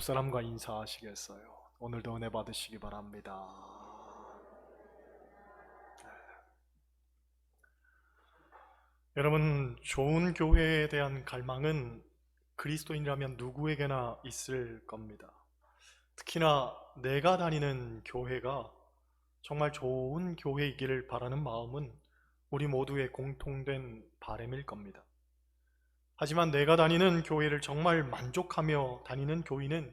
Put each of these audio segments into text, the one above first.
옆 사람과 인사하시겠어요? 오늘도 은혜 받으시기 바랍니다. 여러분, 좋은 교회에 대한 갈망은 그리스도인이라면 누구에게나 있을 겁니다. 특히나 내가 다니는 교회가 정말 좋은 교회이기를 바라는 마음은 우리 모두의 공통된 바람일 겁니다. 하지만 내가 다니는 교회를 정말 만족하며 다니는 교인은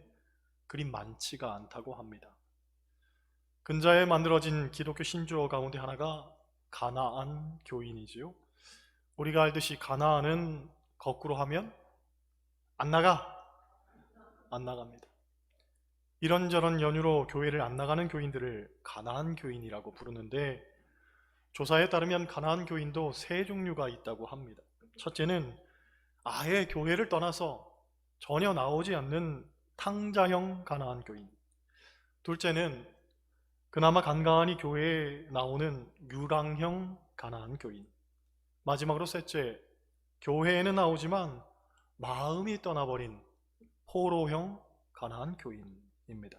그리 많지가 않다고 합니다. 근자에 만들어진 기독교 신조어 가운데 하나가 가나안 교인이지요. 우리가 알듯이 가나안은 거꾸로 하면 안 나갑니다. 이런저런 연유로 교회를 안 나가는 교인들을 가나안 교인이라고 부르는데, 조사에 따르면 가나안 교인도 세 종류가 있다고 합니다. 첫째는 아예 교회를 떠나서 전혀 나오지 않는 탕자형 가나안 교인. 둘째는 그나마 간간히 교회에 나오는 유랑형 가나안 교인. 마지막으로 셋째, 교회에는 나오지만 마음이 떠나버린 포로형 가나안 교인입니다.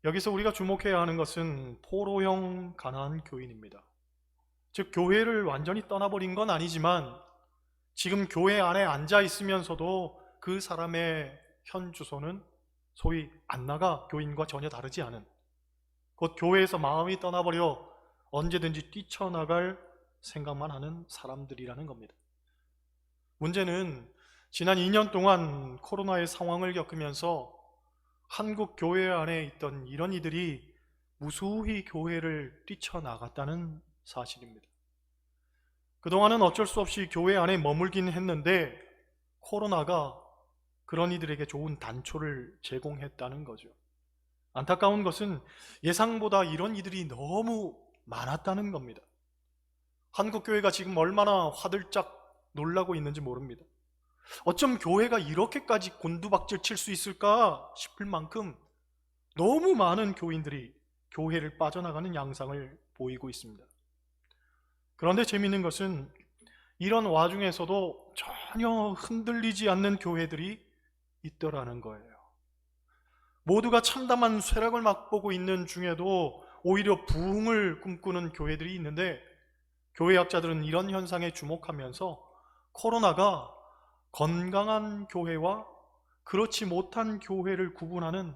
여기서 우리가 주목해야 하는 것은 포로형 가나안 교인입니다. 즉, 교회를 완전히 떠나버린 건 아니지만 지금 교회 안에 앉아 있으면서도 그 사람의 현 주소는 소위 안 나가 교인과 전혀 다르지 않은, 곧 교회에서 마음이 떠나버려 언제든지 뛰쳐나갈 생각만 하는 사람들이라는 겁니다. 문제는 지난 2년 동안 코로나의 상황을 겪으면서 한국 교회 안에 있던 이런 이들이 무수히 교회를 뛰쳐나갔다는 사실입니다. 그동안은 어쩔 수 없이 교회 안에 머물긴 했는데 코로나가 그런 이들에게 좋은 단초를 제공했다는 거죠. 안타까운 것은 예상보다 이런 이들이 너무 많았다는 겁니다. 한국 교회가 지금 얼마나 화들짝 놀라고 있는지 모릅니다. 어쩜 교회가 이렇게까지 곤두박질 칠 수 있을까 싶을 만큼 너무 많은 교인들이 교회를 빠져나가는 양상을 보이고 있습니다. 그런데 재미있는 것은 이런 와중에서도 전혀 흔들리지 않는 교회들이 있더라는 거예요. 모두가 참담한 쇠락을 맛보고 있는 중에도 오히려 부흥을 꿈꾸는 교회들이 있는데, 교회학자들은 이런 현상에 주목하면서 코로나가 건강한 교회와 그렇지 못한 교회를 구분하는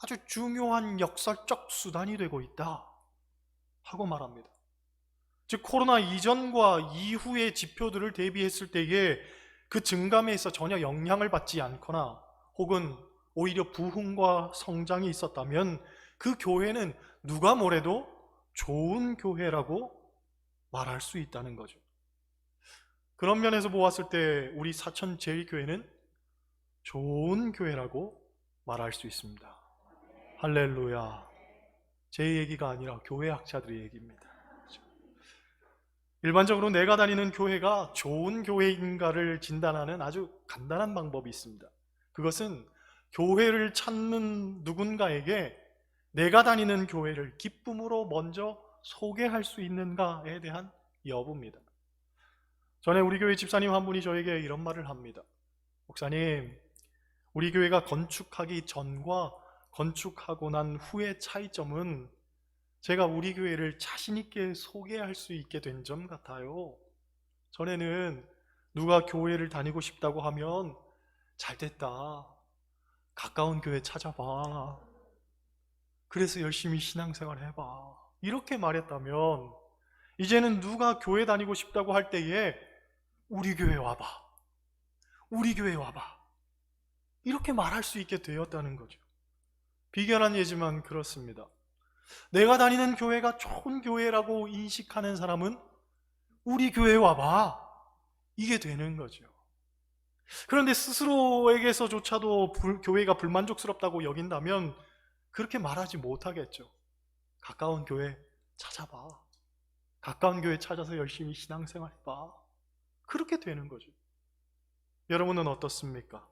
아주 중요한 역설적 수단이 되고 있다 하고 말합니다. 즉, 코로나 이전과 이후의 지표들을 대비했을 때에 그 증감에서 전혀 영향을 받지 않거나 혹은 오히려 부흥과 성장이 있었다면 그 교회는 누가 뭐래도 좋은 교회라고 말할 수 있다는 거죠. 그런 면에서 보았을 때 우리 사천제일교회는 좋은 교회라고 말할 수 있습니다. 할렐루야. 제 얘기가 아니라 교회학자들의 얘기입니다. 일반적으로 내가 다니는 교회가 좋은 교회인가를 진단하는 아주 간단한 방법이 있습니다. 그것은 교회를 찾는 누군가에게 내가 다니는 교회를 기쁨으로 먼저 소개할 수 있는가에 대한 여부입니다. 전에 우리 교회 집사님 한 분이 저에게 이런 말을 합니다. 목사님, 우리 교회가 건축하기 전과 건축하고 난 후의 차이점은 제가 우리 교회를 자신 있게 소개할 수 있게 된 점 같아요. 전에는 누가 교회를 다니고 싶다고 하면 잘 됐다, 가까운 교회 찾아봐, 그래서 열심히 신앙생활 해봐, 이렇게 말했다면 이제는 누가 교회 다니고 싶다고 할 때에 우리 교회 와봐, 우리 교회 와봐, 이렇게 말할 수 있게 되었다는 거죠. 비견한 예지만 그렇습니다. 내가 다니는 교회가 좋은 교회라고 인식하는 사람은 우리 교회 와봐, 이게 되는 거죠. 그런데 스스로에게서조차도 교회가 불만족스럽다고 여긴다면 그렇게 말하지 못하겠죠. 가까운 교회 찾아봐, 가까운 교회 찾아서 열심히 신앙생활 해봐, 그렇게 되는 거죠. 여러분은 어떻습니까?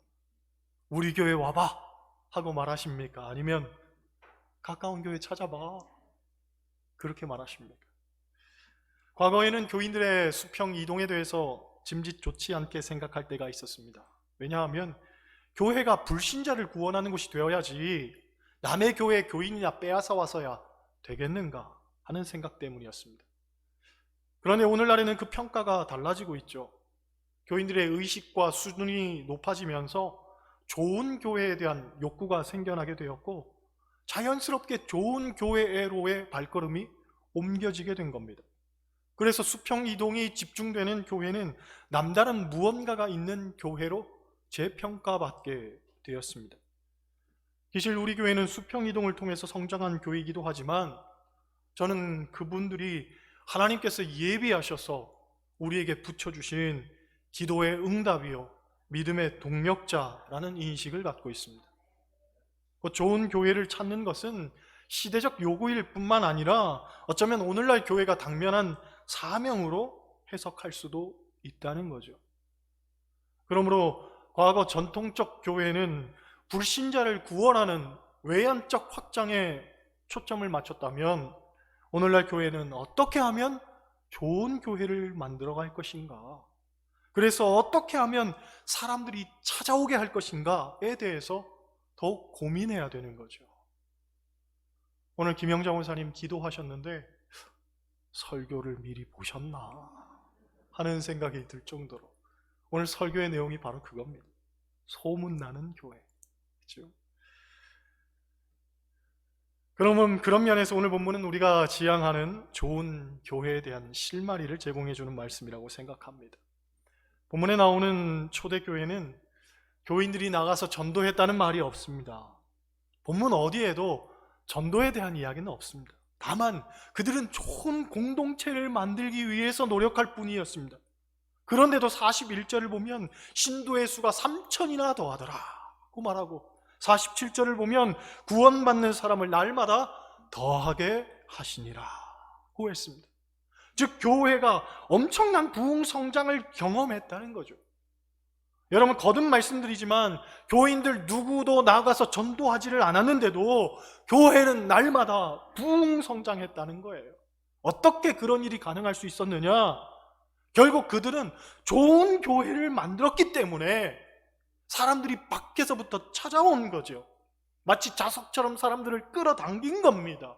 우리 교회 와봐 하고 말하십니까? 아니면 가까운 교회 찾아봐, 그렇게 말하십니까? 과거에는 교인들의 수평 이동에 대해서 짐짓 좋지 않게 생각할 때가 있었습니다. 왜냐하면 교회가 불신자를 구원하는 곳이 되어야지 남의 교회 교인이나 빼앗아 와서야 되겠는가 하는 생각 때문이었습니다. 그런데 오늘날에는 그 평가가 달라지고 있죠. 교인들의 의식과 수준이 높아지면서 좋은 교회에 대한 욕구가 생겨나게 되었고 자연스럽게 좋은 교회로의 발걸음이 옮겨지게 된 겁니다. 그래서 수평 이동이 집중되는 교회는 남다른 무언가가 있는 교회로 재평가받게 되었습니다. 사실 우리 교회는 수평 이동을 통해서 성장한 교회이기도 하지만 저는 그분들이 하나님께서 예비하셔서 우리에게 붙여주신 기도의 응답이요 믿음의 동력자라는 인식을 갖고 있습니다. 좋은 교회를 찾는 것은 시대적 요구일 뿐만 아니라 어쩌면 오늘날 교회가 당면한 사명으로 해석할 수도 있다는 거죠. 그러므로 과거 전통적 교회는 불신자를 구원하는 외연적 확장에 초점을 맞췄다면 오늘날 교회는 어떻게 하면 좋은 교회를 만들어갈 것인가, 그래서 어떻게 하면 사람들이 찾아오게 할 것인가에 대해서 더 고민해야 되는 거죠. 오늘 김영자 원사님 기도하셨는데 설교를 미리 보셨나 하는 생각이 들 정도로 오늘 설교의 내용이 바로 그겁니다. 소문나는 교회. 그렇죠? 그러면 그런 면에서 오늘 본문은 우리가 지향하는 좋은 교회에 대한 실마리를 제공해주는 말씀이라고 생각합니다. 본문에 나오는 초대교회는 교인들이 나가서 전도했다는 말이 없습니다. 본문 어디에도 전도에 대한 이야기는 없습니다. 다만 그들은 좋은 공동체를 만들기 위해서 노력할 뿐이었습니다. 그런데도 41절을 보면 신도의 수가 3,000이나 더하더라고 말하고 47절을 보면 구원받는 사람을 날마다 더하게 하시니라고 했습니다. 즉 교회가 엄청난 부흥성장을 경험했다는 거죠. 여러분 거듭 말씀드리지만 교인들 누구도 나가서 전도하지를 않았는데도 교회는 날마다 부흥성장했다는 거예요. 어떻게 그런 일이 가능할 수 있었느냐? 결국 그들은 좋은 교회를 만들었기 때문에 사람들이 밖에서부터 찾아온 거죠. 마치 자석처럼 사람들을 끌어당긴 겁니다.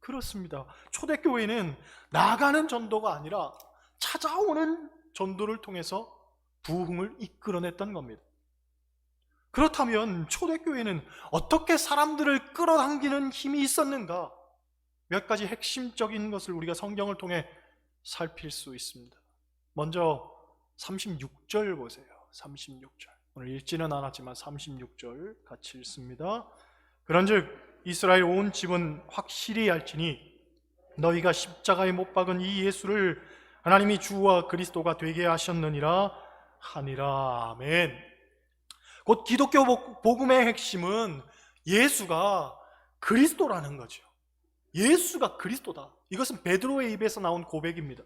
그렇습니다. 초대교회는 나가는 전도가 아니라 찾아오는 전도를 통해서 부흥을 이끌어냈던 겁니다. 그렇다면 초대교회는 어떻게 사람들을 끌어당기는 힘이 있었는가? 몇 가지 핵심적인 것을 우리가 성경을 통해 살필 수 있습니다. 먼저 36절 보세요. 36절. 오늘 읽지는 않았지만 36절 같이 읽습니다. 그런즉 이스라엘 온 집은 확실히 알지니 너희가 십자가에 못 박은 이 예수를 하나님이 주와 그리스도가 되게 하셨느니라 하니라. 아멘. 곧 기독교 복음의 핵심은 예수가 그리스도라는 거죠. 예수가 그리스도다. 이것은 베드로의 입에서 나온 고백입니다.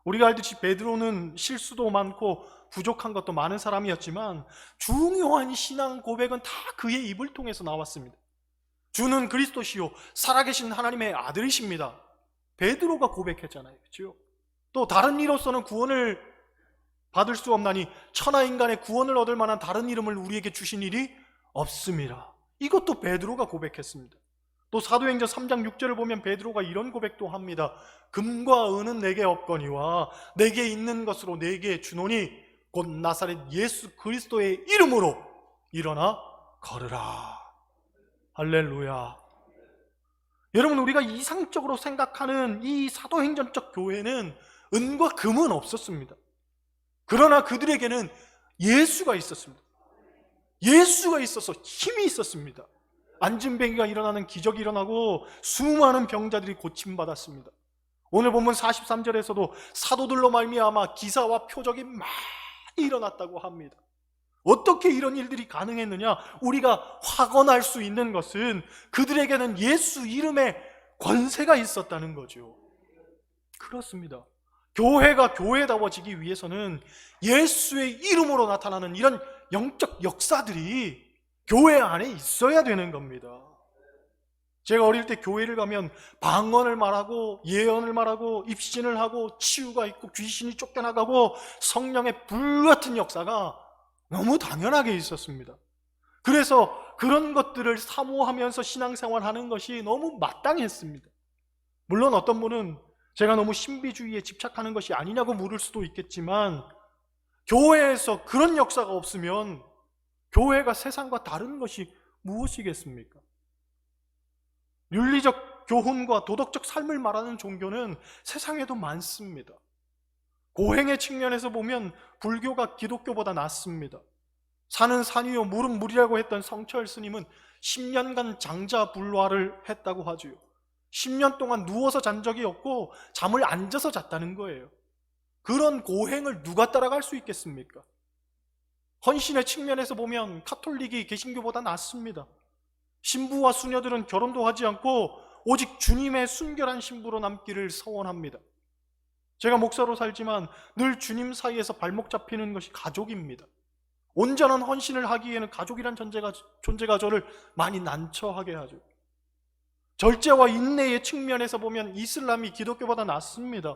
우리가 알듯이 베드로는 실수도 많고 부족한 것도 많은 사람이었지만 중요한 신앙 고백은 다 그의 입을 통해서 나왔습니다. 주는 그리스도시요 살아계신 하나님의 아들이십니다. 베드로가 고백했잖아요. 그렇죠? 또 다른 이로서는 구원을 받을 수 없나니 천하 인간의 구원을 얻을 만한 다른 이름을 우리에게 주신 일이 없습니다. 이것도 베드로가 고백했습니다. 또 사도행전 3장 6절을 보면 베드로가 이런 고백도 합니다. 금과 은은 내게 없거니와 내게 있는 것으로 내게 주노니 곧 나사렛 예수 그리스도의 이름으로 일어나 걸으라. 할렐루야. 여러분 우리가 이상적으로 생각하는 이 사도행전적 교회는 은과 금은 없었습니다. 그러나 그들에게는 예수가 있었습니다. 예수가 있어서 힘이 있었습니다. 안진뱅이가 일어나는 기적이 일어나고 수많은 병자들이 고침받았습니다. 오늘 본문 43절에서도 사도들로 말미암아 기사와 표적이 많이 일어났다고 합니다. 어떻게 이런 일들이 가능했느냐? 우리가 확언할 수 있는 것은 그들에게는 예수 이름의 권세가 있었다는 거죠. 그렇습니다. 교회가 교회다워지기 위해서는 예수의 이름으로 나타나는 이런 영적 역사들이 교회 안에 있어야 되는 겁니다. 제가 어릴 때 교회를 가면 방언을 말하고 예언을 말하고 입신을 하고 치유가 있고 귀신이 쫓겨나가고 성령의 불같은 역사가 너무 당연하게 있었습니다. 그래서 그런 것들을 사모하면서 신앙생활하는 것이 너무 마땅했습니다. 물론 어떤 분은 제가 너무 신비주의에 집착하는 것이 아니냐고 물을 수도 있겠지만, 교회에서 그런 역사가 없으면 교회가 세상과 다른 것이 무엇이겠습니까? 윤리적 교훈과 도덕적 삶을 말하는 종교는 세상에도 많습니다. 고행의 측면에서 보면 불교가 기독교보다 낫습니다. 산은 산이요 물은 물이라고 했던 성철 스님은 10년간 장자불화를 했다고 하죠. 10년 동안 누워서 잔 적이 없고 잠을 앉아서 잤다는 거예요. 그런 고행을 누가 따라갈 수 있겠습니까? 헌신의 측면에서 보면 카톨릭이 개신교보다 낫습니다. 신부와 수녀들은 결혼도 하지 않고 오직 주님의 순결한 신부로 남기를 서원합니다. 제가 목사로 살지만 늘 주님 사이에서 발목 잡히는 것이 가족입니다. 온전한 헌신을 하기에는 가족이란 존재가 저를 많이 난처하게 하죠. 절제와 인내의 측면에서 보면 이슬람이 기독교보다 낫습니다.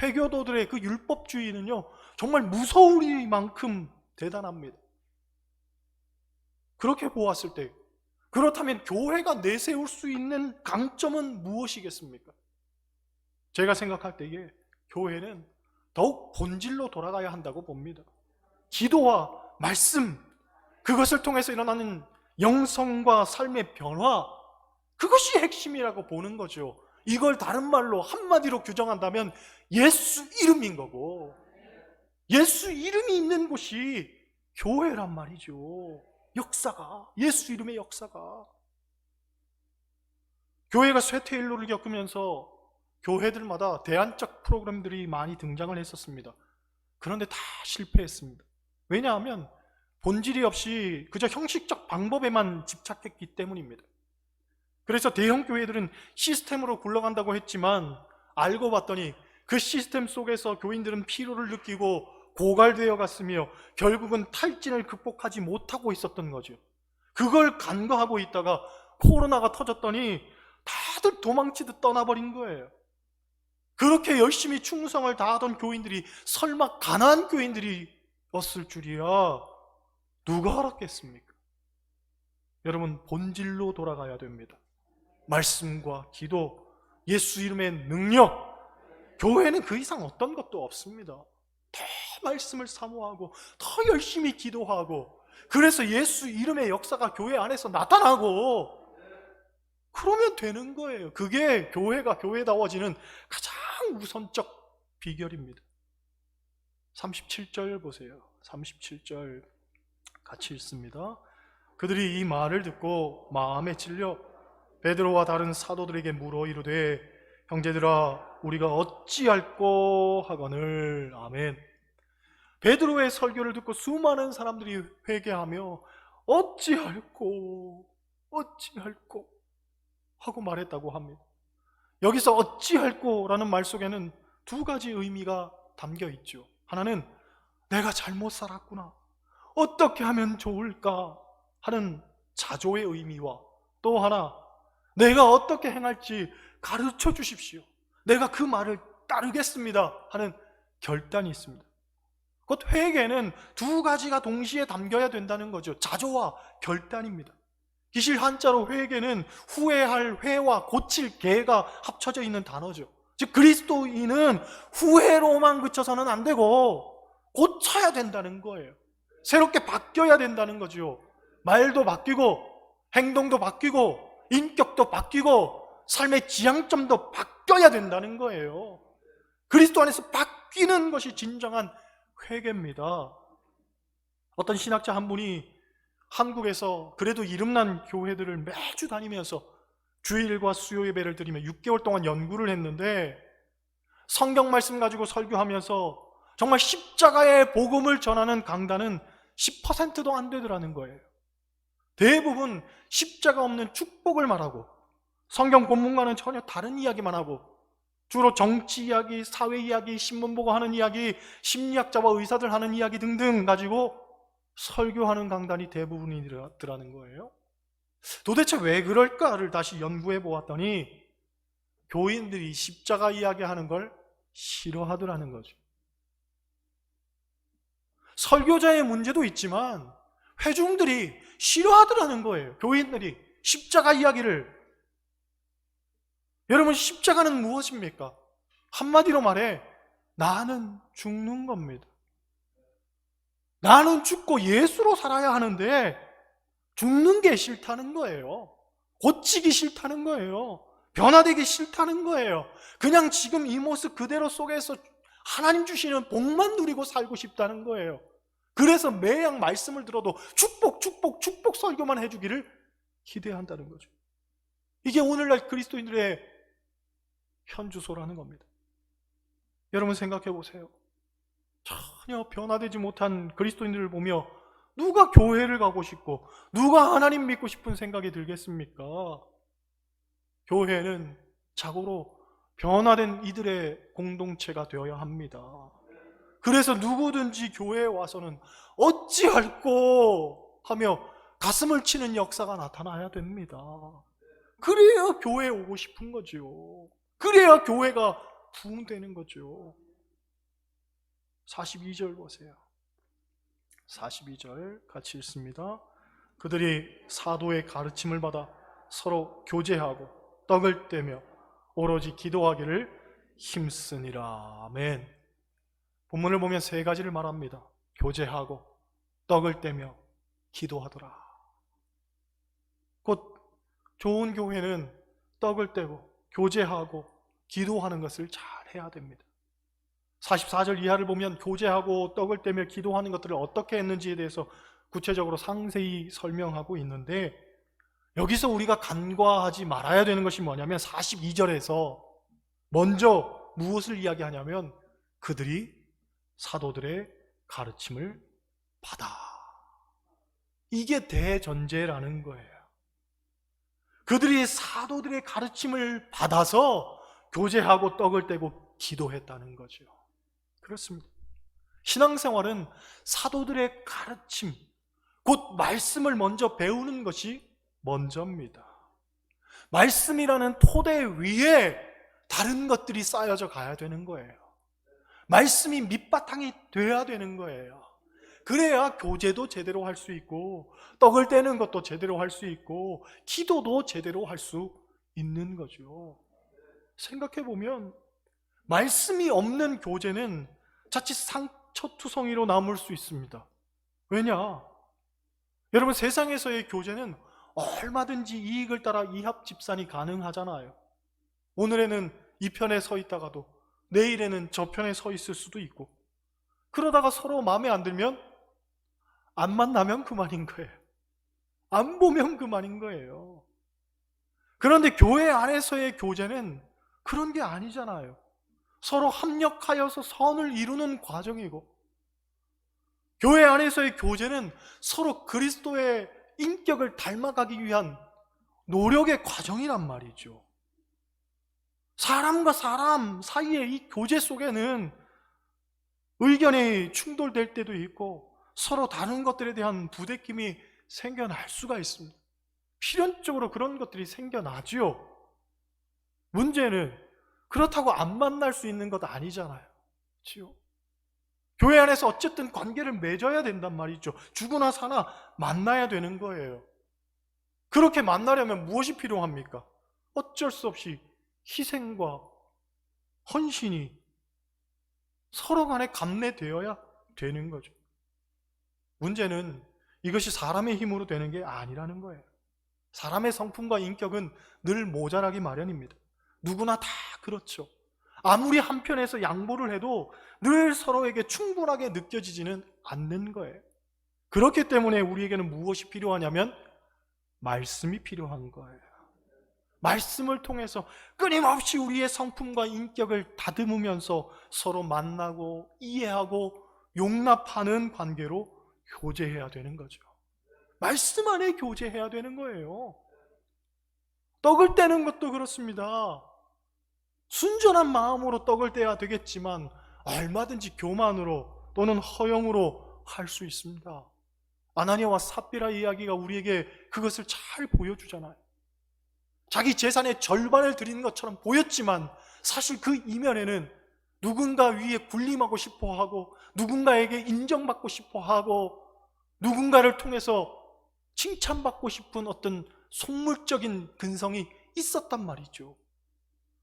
회교도들의 그 율법주의는요, 정말 무서우리만큼 대단합니다. 그렇게 보았을 때, 그렇다면 교회가 내세울 수 있는 강점은 무엇이겠습니까? 제가 생각할 때에 교회는 더욱 본질로 돌아가야 한다고 봅니다. 기도와 말씀, 그것을 통해서 일어나는 영성과 삶의 변화, 그것이 핵심이라고 보는 거죠. 이걸 다른 말로 한마디로 규정한다면 예수 이름인 거고, 예수 이름이 있는 곳이 교회란 말이죠. 역사가, 예수 이름의 역사가. 교회가 쇠퇴일로를 겪으면서 교회들마다 대안적 프로그램들이 많이 등장을 했었습니다. 그런데 다 실패했습니다. 왜냐하면 본질이 없이 그저 형식적 방법에만 집착했기 때문입니다. 그래서 대형 교회들은 시스템으로 굴러간다고 했지만 알고 봤더니 그 시스템 속에서 교인들은 피로를 느끼고 고갈되어 갔으며 결국은 탈진을 극복하지 못하고 있었던 거죠. 그걸 간과하고 있다가 코로나가 터졌더니 다들 도망치듯 떠나버린 거예요. 그렇게 열심히 충성을 다하던 교인들이 설마 가난한 교인들이었을 줄이야 누가 알았겠습니까? 여러분, 본질로 돌아가야 됩니다. 말씀과 기도, 예수 이름의 능력, 교회는 그 이상 어떤 것도 없습니다. 더 말씀을 사모하고 더 열심히 기도하고, 그래서 예수 이름의 역사가 교회 안에서 나타나고 그러면 되는 거예요. 그게 교회가 교회다워지는 가장 우선적 비결입니다. 37절 보세요. 37절 같이 읽습니다. 그들이 이 말을 듣고 마음에 찔려 베드로와 다른 사도들에게 물어 이르되 형제들아 우리가 어찌할꼬 하거늘. 아멘. 베드로의 설교를 듣고 수많은 사람들이 회개하며 어찌할꼬 하고 말했다고 합니다. 여기서 어찌할꼬라는 말 속에는 두 가지 의미가 담겨 있죠. 하나는 내가 잘못 살았구나, 어떻게 하면 좋을까 하는 자조의 의미와, 또 하나 내가 어떻게 행할지 가르쳐 주십시오, 내가 그 말을 따르겠습니다 하는 결단이 있습니다. 곧 회개는 두 가지가 동시에 담겨야 된다는 거죠. 자조와 결단입니다. 기실 한자로 회개는 후회할 회와 고칠 개가 합쳐져 있는 단어죠. 즉 그리스도인은 후회로만 그쳐서는 안 되고 고쳐야 된다는 거예요. 새롭게 바뀌어야 된다는 거죠. 말도 바뀌고 행동도 바뀌고 인격도 바뀌고 삶의 지향점도 바뀌어야 된다는 거예요. 그리스도 안에서 바뀌는 것이 진정한 회개입니다. 어떤 신학자 한 분이 한국에서 그래도 이름난 교회들을 매주 다니면서 주일과 수요 예배를 드리며 6개월 동안 연구를 했는데, 성경 말씀 가지고 설교하면서 정말 십자가의 복음을 전하는 강단은 10%도 안 되더라는 거예요. 대부분 십자가 없는 축복을 말하고 성경 본문과는 전혀 다른 이야기만 하고 주로 정치 이야기, 사회 이야기, 신문 보고 하는 이야기, 심리학자와 의사들 하는 이야기 등등 가지고 설교하는 강단이 대부분이더라는 거예요. 도대체 왜 그럴까를 다시 연구해 보았더니 교인들이 십자가 이야기하는 걸 싫어하더라는 거죠. 설교자의 문제도 있지만 회중들이 싫어하더라는 거예요. 교인들이 십자가 이야기를. 여러분, 십자가는 무엇입니까? 한마디로 말해 나는 죽는 겁니다. 나는 죽고 예수로 살아야 하는데 죽는 게 싫다는 거예요. 고치기 싫다는 거예요. 변화되기 싫다는 거예요. 그냥 지금 이 모습 그대로 속에서 하나님 주시는 복만 누리고 살고 싶다는 거예요. 그래서 매양 말씀을 들어도 축복, 축복, 축복 설교만 해주기를 기대한다는 거죠. 이게 오늘날 그리스도인들의 현주소라는 겁니다. 여러분 생각해 보세요. 전혀 변화되지 못한 그리스도인들을 보며 누가 교회를 가고 싶고 누가 하나님 믿고 싶은 생각이 들겠습니까? 교회는 자고로 변화된 이들의 공동체가 되어야 합니다. 그래서 누구든지 교회에 와서는 어찌할꼬 하며 가슴을 치는 역사가 나타나야 됩니다. 그래야 교회에 오고 싶은 거죠. 그래야 교회가 부흥되는 거죠. 42절 보세요. 42절 같이 읽습니다. 그들이 사도의 가르침을 받아 서로 교제하고 떡을 떼며 오로지 기도하기를 힘쓰니라. 아멘. 본문을 보면 세 가지를 말합니다. 교제하고 떡을 떼며 기도하더라. 곧 좋은 교회는 떡을 떼고 교제하고 기도하는 것을 잘 해야 됩니다. 44절 이하를 보면 교제하고 떡을 떼며 기도하는 것들을 어떻게 했는지에 대해서 구체적으로 상세히 설명하고 있는데, 여기서 우리가 간과하지 말아야 되는 것이 뭐냐면 42절에서 먼저 무엇을 이야기하냐면 그들이 사도들의 가르침을 받아. 이게 대전제라는 거예요. 그들이 사도들의 가르침을 받아서 교제하고 떡을 떼고 기도했다는 거죠. 그렇습니다. 신앙생활은 사도들의 가르침, 곧 말씀을 먼저 배우는 것이 먼저입니다. 말씀이라는 토대 위에 다른 것들이 쌓여져 가야 되는 거예요. 말씀이 밑바탕이 돼야 되는 거예요. 그래야 교제도 제대로 할 수 있고 떡을 떼는 것도 제대로 할 수 있고 기도도 제대로 할 수 있는 거죠. 생각해보면 말씀이 없는 교제는 자칫 상처투성이로 남을 수 있습니다. 왜냐? 여러분, 세상에서의 교제는 얼마든지 이익을 따라 이합집산이 가능하잖아요. 오늘에는 이 편에 서 있다가도 내일에는 저 편에 서 있을 수도 있고, 그러다가 서로 마음에 안 들면 안 만나면 그만인 거예요. 안 보면 그만인 거예요. 그런데 교회 안에서의 교제는 그런 게 아니잖아요. 서로 합력하여서 선을 이루는 과정이고, 교회 안에서의 교제는 서로 그리스도의 인격을 닮아가기 위한 노력의 과정이란 말이죠. 사람과 사람 사이의 이 교제 속에는 의견이 충돌될 때도 있고 서로 다른 것들에 대한 부대낌이 생겨날 수가 있습니다. 필연적으로 그런 것들이 생겨나죠. 문제는 그렇다고 안 만날 수 있는 것 아니잖아요. 그렇죠? 교회 안에서 어쨌든 관계를 맺어야 된단 말이죠. 죽으나 사나 만나야 되는 거예요. 그렇게 만나려면 무엇이 필요합니까? 어쩔 수 없이 희생과 헌신이 서로 간에 감내되어야 되는 거죠. 문제는 이것이 사람의 힘으로 되는 게 아니라는 거예요. 사람의 성품과 인격은 늘 모자라기 마련입니다. 누구나 다 그렇죠. 아무리 한편에서 양보를 해도 늘 서로에게 충분하게 느껴지지는 않는 거예요. 그렇기 때문에 우리에게는 무엇이 필요하냐면 말씀이 필요한 거예요. 말씀을 통해서 끊임없이 우리의 성품과 인격을 다듬으면서 서로 만나고 이해하고 용납하는 관계로 교제해야 되는 거죠. 말씀 안에 교제해야 되는 거예요. 떡을 떼는 것도 그렇습니다. 순전한 마음으로 떡을 떼야 되겠지만 얼마든지 교만으로 또는 허영으로 할 수 있습니다. 아나니아와 삽비라 이야기가 우리에게 그것을 잘 보여주잖아요. 자기 재산의 절반을 드리는 것처럼 보였지만 사실 그 이면에는 누군가 위에 군림하고 싶어 하고, 누군가에게 인정받고 싶어 하고, 누군가를 통해서 칭찬받고 싶은 어떤 속물적인 근성이 있었단 말이죠.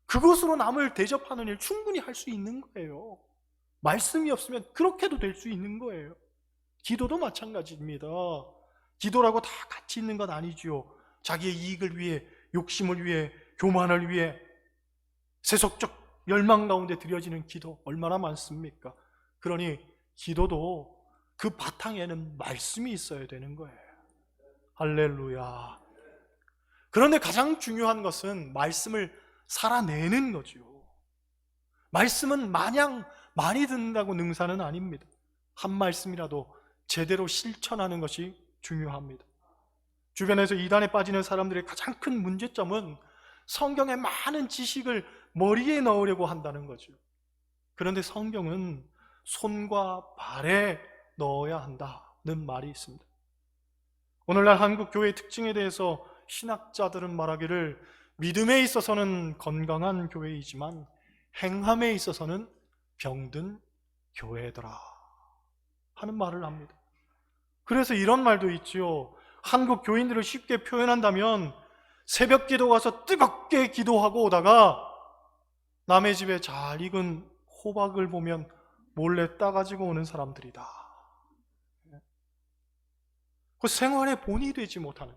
그것으로 남을 대접하는 일 충분히 할 수 있는 거예요. 말씀이 없으면 그렇게도 될 수 있는 거예요. 기도도 마찬가지입니다. 기도라고 다 같이 있는 건 아니지요. 자기의 이익을 위해, 욕심을 위해, 교만을 위해 세속적 열망 가운데 드려지는 기도 얼마나 많습니까? 그러니 기도도 그 바탕에는 말씀이 있어야 되는 거예요. 할렐루야. 그런데 가장 중요한 것은 말씀을 살아내는 거죠. 말씀은 마냥 많이 듣는다고 능사는 아닙니다. 한 말씀이라도 제대로 실천하는 것이 중요합니다. 주변에서 이단에 빠지는 사람들의 가장 큰 문제점은 성경의 많은 지식을 머리에 넣으려고 한다는 거죠. 그런데 성경은 손과 발에 넣어야 한다는 말이 있습니다. 오늘날 한국 교회의 특징에 대해서 신학자들은 말하기를 믿음에 있어서는 건강한 교회이지만 행함에 있어서는 병든 교회더라 하는 말을 합니다. 그래서 이런 말도 있지요. 한국 교인들을 쉽게 표현한다면 새벽 기도 가서 뜨겁게 기도하고 오다가 남의 집에 잘 익은 호박을 보면 몰래 따가지고 오는 사람들이다. 그 생활의 본이 되지 못하는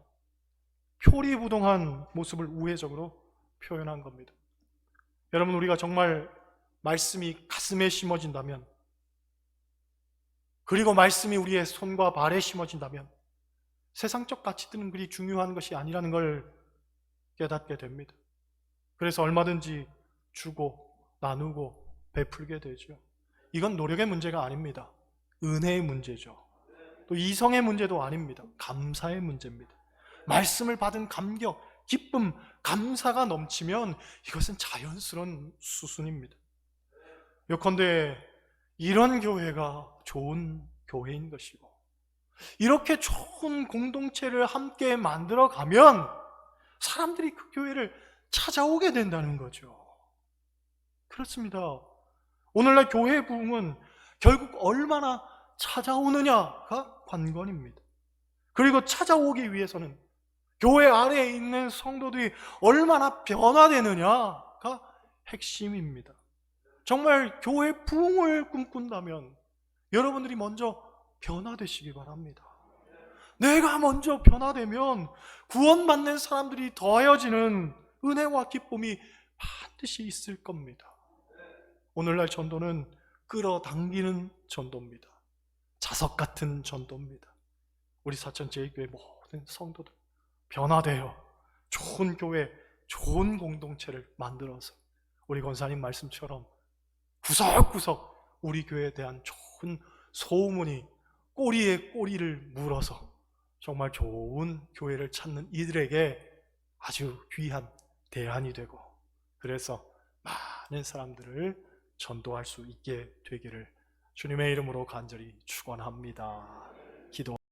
표리부동한 모습을 우회적으로 표현한 겁니다. 여러분, 우리가 정말 말씀이 가슴에 심어진다면, 그리고 말씀이 우리의 손과 발에 심어진다면 세상적 가치들은 그리 중요한 것이 아니라는 걸 깨닫게 됩니다. 그래서 얼마든지 주고 나누고 베풀게 되죠. 이건 노력의 문제가 아닙니다. 은혜의 문제죠. 또 이성의 문제도 아닙니다. 감사의 문제입니다. 말씀을 받은 감격, 기쁨, 감사가 넘치면 이것은 자연스러운 수순입니다. 요컨대 이런 교회가 좋은 교회인 것이고, 이렇게 좋은 공동체를 함께 만들어가면 사람들이 그 교회를 찾아오게 된다는 거죠. 그렇습니다. 오늘날 교회 부흥은 결국 얼마나 찾아오느냐가 관건입니다. 그리고 찾아오기 위해서는 교회 안에 있는 성도들이 얼마나 변화되느냐가 핵심입니다. 정말 교회 부흥을 꿈꾼다면 여러분들이 먼저 변화되시기 바랍니다. 내가 먼저 변화되면 구원받는 사람들이 더하여지는 은혜와 기쁨이 반드시 있을 겁니다. 오늘날 전도는 끌어당기는 전도입니다. 자석 같은 전도입니다. 우리 사천 제2교회 모든 성도들 변화되어 좋은 교회, 좋은 공동체를 만들어서 우리 권사님 말씀처럼 구석구석 우리 교회에 대한 좋은 소문이 꼬리에 꼬리를 물어서 정말 좋은 교회를 찾는 이들에게 아주 귀한 대안이 되고, 그래서 많은 사람들을 전도할 수 있게 되기를 주님의 이름으로 간절히 축원합니다.